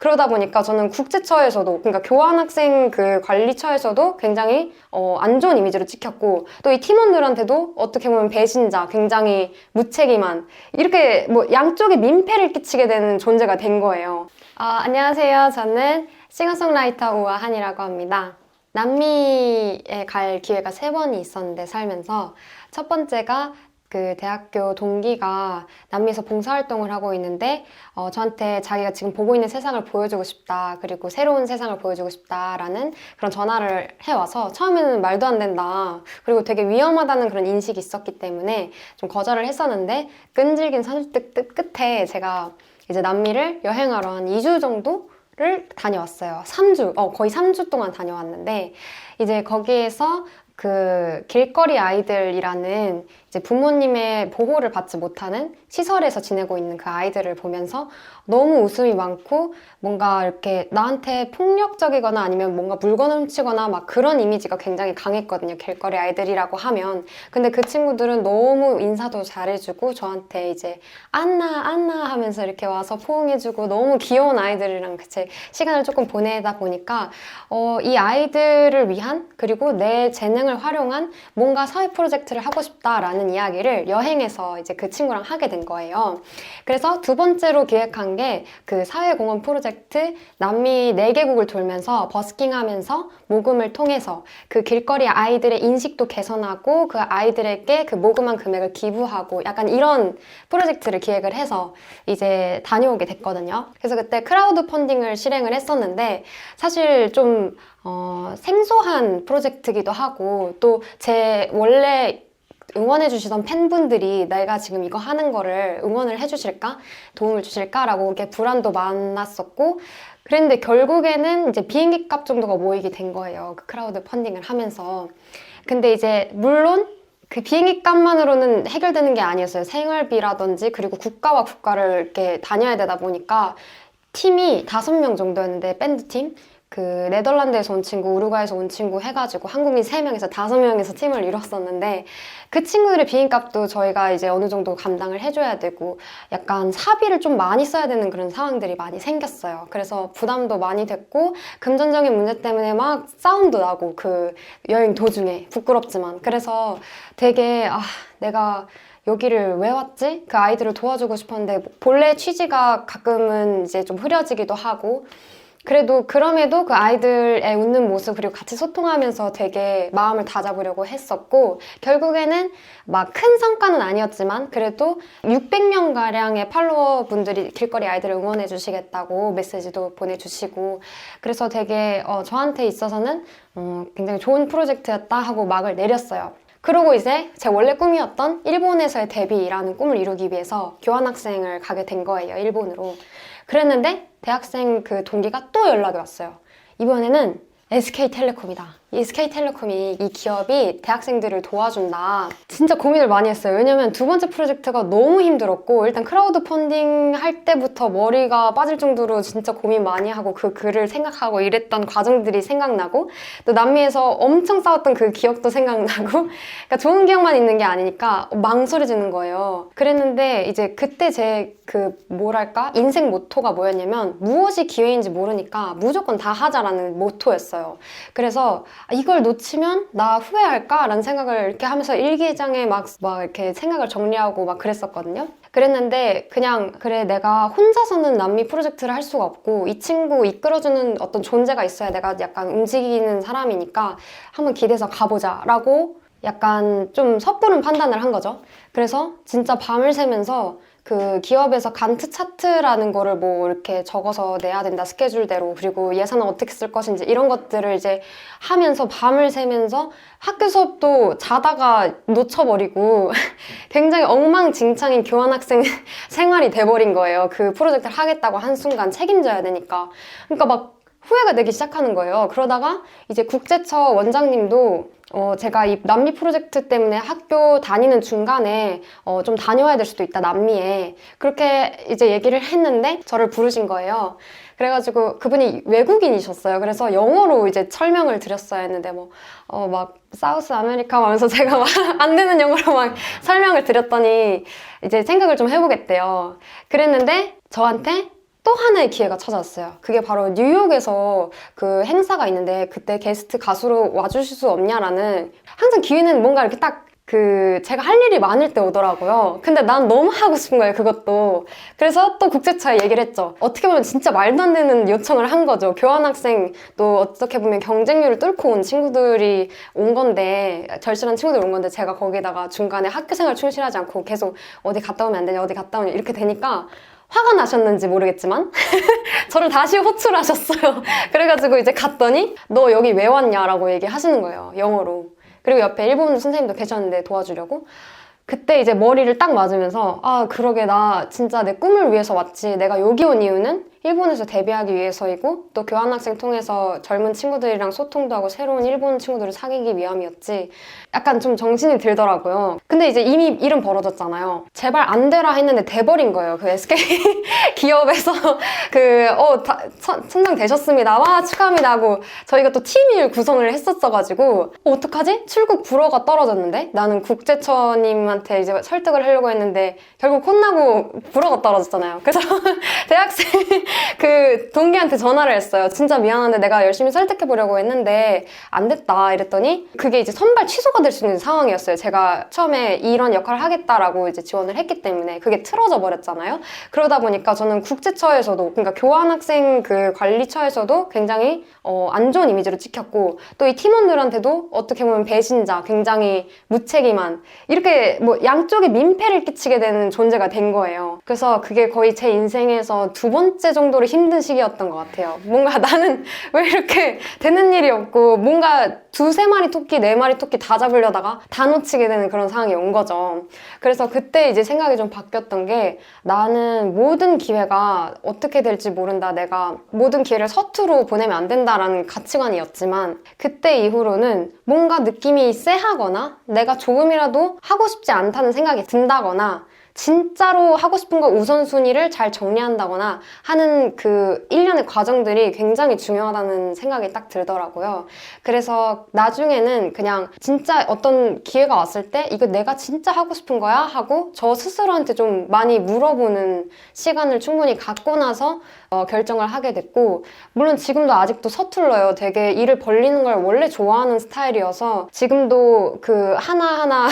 그러다 보니까 저는 국제처에서도, 그러니까 교환학생 그 관리처에서도 굉장히 안 좋은 이미지로 찍혔고, 또 이 팀원들한테도 어떻게 보면 배신자, 굉장히 무책임한, 이렇게 뭐 양쪽에 민폐를 끼치게 되는 존재가 된 거예요. 안녕하세요. 저는 싱어송라이터 우아한이라고 합니다. 남미에 갈 기회가 3번이 있었는데, 살면서 첫 번째가 그 대학교 동기가 남미에서 봉사활동을 하고 있는데 저한테 자기가 지금 보고 있는 세상을 보여주고 싶다, 그리고 새로운 세상을 보여주고 싶다라는 그런 전화를 해와서 처음에는 말도 안 된다, 그리고 되게 위험하다는 그런 인식이 있었기 때문에 좀 거절을 했었는데, 끈질긴 설득 끝에 제가 이제 남미를 여행하러 한 2주 정도를 다녀왔어요. 3주, 거의 3주 동안 다녀왔는데, 이제 거기에서 그 길거리 아이들이라는 이제 부모님의 보호를 받지 못하는 시설에서 지내고 있는 그 아이들을 보면서 너무 웃음이 많고, 뭔가 이렇게 나한테 폭력적이거나 아니면 뭔가 물건을 훔치거나 막 그런 이미지가 굉장히 강했거든요, 길거리 아이들이라고 하면. 근데 그 친구들은 너무 인사도 잘해주고 저한테 이제 안나 안나 하면서 이렇게 와서 포옹해주고, 너무 귀여운 아이들이랑 같이 시간을 조금 보내다 보니까 이 아이들을 위한, 그리고 내 재능을 활용한 뭔가 사회 프로젝트를 하고 싶다라는 이야기를 여행에서 이제 그 친구랑 하게 된 거예요. 그래서 두 번째로 기획한 게 그 사회공헌 프로젝트, 남미 4개국을 돌면서 버스킹하면서 모금을 통해서 그 길거리 아이들의 인식도 개선하고 그 아이들에게 그 모금한 금액을 기부하고, 약간 이런 프로젝트를 기획을 해서 이제 다녀오게 됐거든요. 그래서 그때 크라우드 펀딩을 실행을 했었는데, 사실 좀 생소한 프로젝트기도 하고, 또 제 원래 응원해주시던 팬분들이 내가 지금 이거 하는 거를 응원을 해주실까? 도움을 주실까? 라고 이렇게 불안도 많았었고, 그랬는데 결국에는 이제 비행기 값 정도가 모이게 된 거예요, 그 크라우드 펀딩을 하면서. 근데 이제 물론 그 비행기 값만으로는 해결되는 게 아니었어요. 생활비라든지, 그리고 국가와 국가를 이렇게 다녀야 되다 보니까 팀이 5명 정도였는데, 밴드팀, 그 네덜란드에서 온 친구, 우루과이에서 온 친구 해가지고 한국인 3명에서 5명에서 팀을 이뤘었는데, 그 친구들의 비행값도 저희가 이제 어느 정도 감당을 해줘야 되고, 약간 사비를 좀 많이 써야 되는 그런 상황들이 많이 생겼어요. 그래서 부담도 많이 됐고, 금전적인 문제 때문에 막 싸움도 나고, 그 여행 도중에, 부끄럽지만. 그래서 되게 내가 여기를 왜 왔지? 그 아이들을 도와주고 싶었는데 본래 취지가 가끔은 이제 좀 흐려지기도 하고, 그래도 그럼에도 그 아이들의 웃는 모습, 그리고 같이 소통하면서 되게 마음을 다잡으려고 했었고, 결국에는 막 큰 성과는 아니었지만 그래도 600명가량의 팔로워분들이 길거리 아이들을 응원해 주시겠다고 메시지도 보내주시고, 그래서 되게 저한테 있어서는 굉장히 좋은 프로젝트였다 하고 막을 내렸어요. 그리고 이제 제 원래 꿈이었던 일본에서의 데뷔라는 꿈을 이루기 위해서 교환학생을 가게 된 거예요, 일본으로. 그랬는데 대학생 그 동기가 또 연락이 왔어요. 이번에는 SK텔레콤이다. 이 SK텔레콤이, 이 기업이 대학생들을 도와준다. 진짜 고민을 많이 했어요. 왜냐면 두 번째 프로젝트가 너무 힘들었고, 일단 크라우드 펀딩 할 때부터 머리가 빠질 정도로 진짜 고민 많이 하고 그 글을 생각하고 이랬던 과정들이 생각나고, 또 남미에서 엄청 싸웠던 그 기억도 생각나고, 그러니까 좋은 기억만 있는 게 아니니까 망설여지는 거예요. 그랬는데 이제 그때 제 그 뭐랄까, 인생 모토가 뭐였냐면, 무엇이 기회인지 모르니까 무조건 다 하자라는 모토였어요. 그래서 이걸 놓치면 나 후회할까? 라는 생각을 이렇게 하면서 일기장에 막 이렇게 생각을 정리하고 막 그랬었거든요. 그랬는데 그냥, 그래, 내가 혼자서는 남미 프로젝트를 할 수가 없고, 이 친구 이끌어주는 어떤 존재가 있어야 내가 약간 움직이는 사람이니까 한번 기대서 가보자 라고 약간 좀 섣부른 판단을 한 거죠. 그래서 진짜 밤을 새면서 그 기업에서 간트 차트라는 거를 뭐 이렇게 적어서 내야 된다, 스케줄대로. 그리고 예산은 어떻게 쓸 것인지, 이런 것들을 이제 하면서 밤을 새면서 학교 수업도 자다가 놓쳐버리고 굉장히 엉망진창인 교환학생 생활이 돼버린 거예요. 그 프로젝트를 하겠다고 한순간 책임져야 되니까. 그러니까 막 후회가 되기 시작하는 거예요. 그러다가 이제 국제처 원장님도 제가 이 남미 프로젝트 때문에 학교 다니는 중간에 좀 다녀와야 될 수도 있다, 남미에. 그렇게 이제 얘기를 했는데 저를 부르신 거예요. 그래가지고 그분이 외국인이셨어요. 그래서 영어로 이제 설명을 드렸어야 했는데 막 사우스 아메리카 하면서 제가 막 안 되는 영어로 막 설명을 드렸더니 이제 생각을 좀 해보겠대요. 그랬는데 저한테 또 하나의 기회가 찾아왔어요. 그게 바로 뉴욕에서 그 행사가 있는데 그때 게스트 가수로 와주실 수 없냐라는, 항상 기회는 뭔가 이렇게 딱 제가 할 일이 많을 때 오더라고요. 근데 난 너무 하고 싶은 거예요, 그것도. 그래서 또 국제차에 얘기를 했죠. 어떻게 보면 진짜 말도 안 되는 요청을 한 거죠. 교환학생도 어떻게 보면 경쟁률을 뚫고 온 친구들이 온 건데, 절실한 친구들이 온 건데, 제가 거기다가 중간에 학교 생활 충실하지 않고 계속 어디 갔다 오면 안 되냐, 어디 갔다 오냐, 이렇게 되니까 화가 나셨는지 모르겠지만 저를 다시 호출하셨어요. 그래가지고 이제 갔더니 너 여기 왜 왔냐라고 얘기하시는 거예요, 영어로. 그리고 옆에 일본 선생님도 계셨는데 도와주려고. 그때 이제 머리를 딱 맞으면서, 아, 그러게, 나 진짜 내 꿈을 위해서 왔지. 내가 여기 온 이유는 일본에서 데뷔하기 위해서이고, 또 교환학생 통해서 젊은 친구들이랑 소통도 하고 새로운 일본 친구들을 사귀기 위함이었지. 약간 좀 정신이 들더라고요. 근데 이제 이미 일은 벌어졌잖아요. 제발 안 되라 했는데 돼버린 거예요. 그 SK 기업에서 선정 되셨습니다. 와, 축하합니다 하고 저희가 또 팀을 구성을 했었어가지고, 어떡하지? 출국 불허가 떨어졌는데? 나는 국제처님한테 이제 설득을 하려고 했는데 결국 혼나고 불허가 떨어졌잖아요. 그래서 대학생 그 동기한테 전화를 했어요. 진짜 미안한데 내가 열심히 설득해보려고 했는데 안 됐다 이랬더니, 그게 이제 선발 취소가 될 수 있는 상황이었어요. 제가 처음에 이런 역할을 하겠다라고 이제 지원을 했기 때문에 그게 틀어져 버렸잖아요. 그러다 보니까 저는 국제처에서도, 그러니까 교환학생 그 관리처에서도 굉장히 안 좋은 이미지로 찍혔고, 또 이 팀원들한테도 어떻게 보면 배신자, 굉장히 무책임한, 이렇게 뭐 양쪽에 민폐를 끼치게 되는 존재가 된 거예요. 그래서 그게 거의 제 인생에서 두 번째 정도로 힘든 시기였던 것 같아요. 뭔가 나는 왜 이렇게 되는 일이 없고, 뭔가 두세 마리 토끼, 네 마리 토끼 다 잡으려다가 다 놓치게 되는 그런 상황이 온 거죠. 그래서 그때 이제 생각이 좀 바뀌었던 게, 나는 모든 기회가 어떻게 될지 모른다, 내가 모든 기회를 서투로 보내면 안 된다라는 가치관이었지만, 그때 이후로는 뭔가 느낌이 쎄하거나 내가 조금이라도 하고 싶지 않다는 생각이 든다거나, 진짜로 하고 싶은 거 우선순위를 잘 정리한다거나 하는 그 일련의 과정들이 굉장히 중요하다는 생각이 딱 들더라고요. 그래서 나중에는 그냥 진짜 어떤 기회가 왔을 때 이거 내가 진짜 하고 싶은 거야? 하고 저 스스로한테 좀 많이 물어보는 시간을 충분히 갖고 나서 결정을 하게 됐고, 물론 지금도 아직도 서툴러요. 되게 일을 벌리는 걸 원래 좋아하는 스타일이어서 지금도 그 하나하나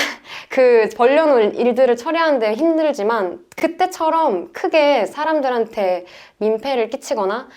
그 벌려놓은 일들을 처리하는데 힘들지만, 그때처럼 크게 사람들한테 민폐를 끼치거나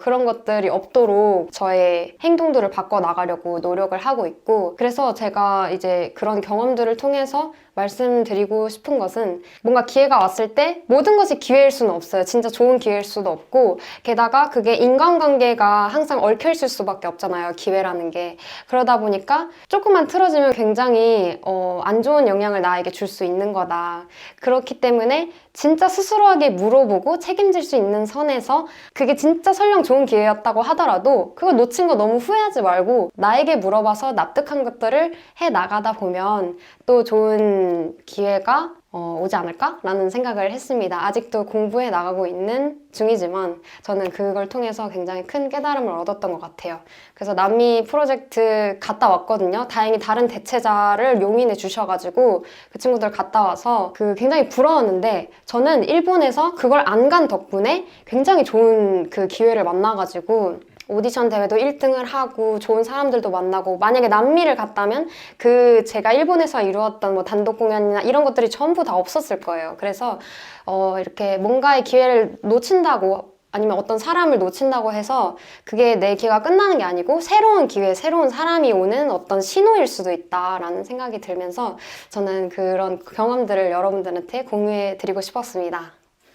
그런 것들이 없도록 저의 행동들을 바꿔나가려고 노력을 하고 있고, 그래서 제가 이제 그런 경험들을 통해서 말씀드리고 싶은 것은, 뭔가 기회가 왔을 때 모든 것이 기회일 수는 없어요. 진짜 좋은 기회일 수도 없고, 게다가 그게 인간관계가 항상 얽혀있을 수밖에 없잖아요, 기회라는 게. 그러다 보니까 조금만 틀어지면 굉장히 안 좋은 영향을 나에게 줄 수 있는 거다. 그렇기 때문에 진짜 스스로에게 물어보고 책임질 수 있는 선에서, 그게 진짜 설령 좋은 기회였다고 하더라도 그걸 놓친 거 너무 후회하지 말고 나에게 물어봐서 납득한 것들을 해 나가다 보면 또 좋은 기회가 오지 않을까라는 생각을 했습니다. 아직도 공부해 나가고 있는 중이지만 저는 그걸 통해서 굉장히 큰 깨달음을 얻었던 것 같아요. 그래서 남미 프로젝트 갔다 왔거든요. 다행히 다른 대체자를 용인해 주셔가지고 그 친구들 갔다 와서 굉장히 부러웠는데, 저는 일본에서 그걸 안 간 덕분에 굉장히 좋은 그 기회를 만나가지고 오디션 대회도 1등을 하고 좋은 사람들도 만나고, 만약에 남미를 갔다면 제가 일본에서 이루었던 뭐 단독 공연이나 이런 것들이 전부 다 없었을 거예요. 그래서 이렇게 뭔가의 기회를 놓친다고, 아니면 어떤 사람을 놓친다고 해서 그게 내 기회가 끝나는 게 아니고 새로운 기회, 새로운 사람이 오는 어떤 신호일 수도 있다라는 생각이 들면서 저는 그런 경험들을 여러분들한테 공유해 드리고 싶었습니다.